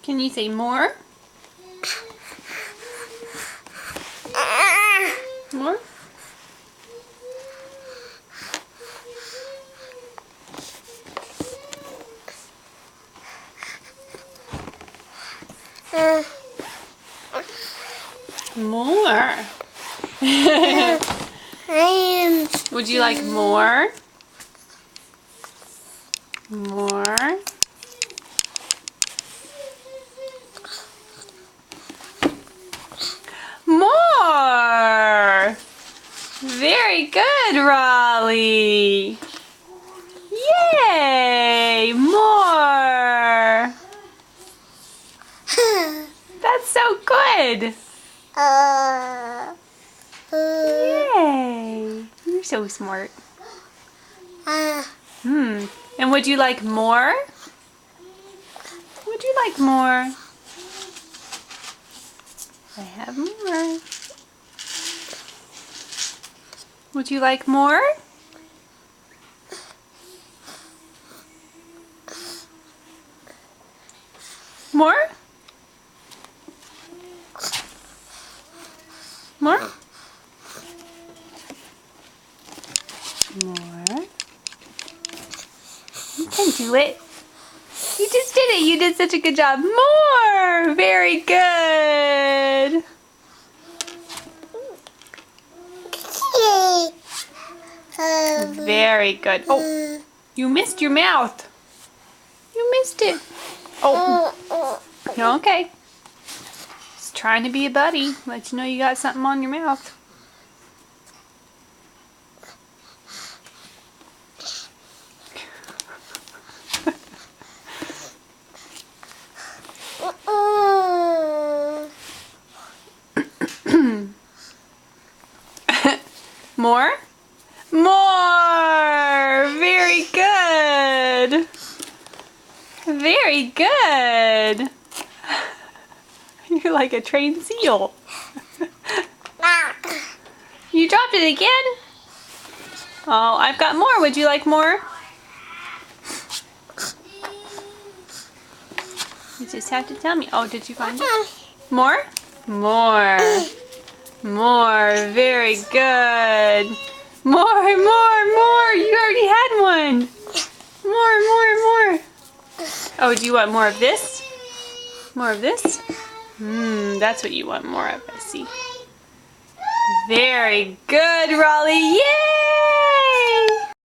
Can you say more? More? More. Would you like more? More. More. Very good, Raleigh. Yay! More. That's so good. Yay! You're so smart. And would you like more? Would you like more? I have more. Would you like more? More? More? More. You can do it. You just did it. You did such a good job. More! Very good. Very good. Oh, you missed your mouth. You missed it. Oh, okay. Just trying to be a buddy. Let you know you got something on your mouth. More? More! Very good! Very good! You're like a trained seal. You dropped it again? Oh, I've got more. Would you like more? You just have to tell me. Oh, did you find it? More? More. More. Very good. More, more, more. You already had one. More, more, more. Oh, do you want more of this? More of this? That's what you want more of, I see. Very good, Raleigh. Yay!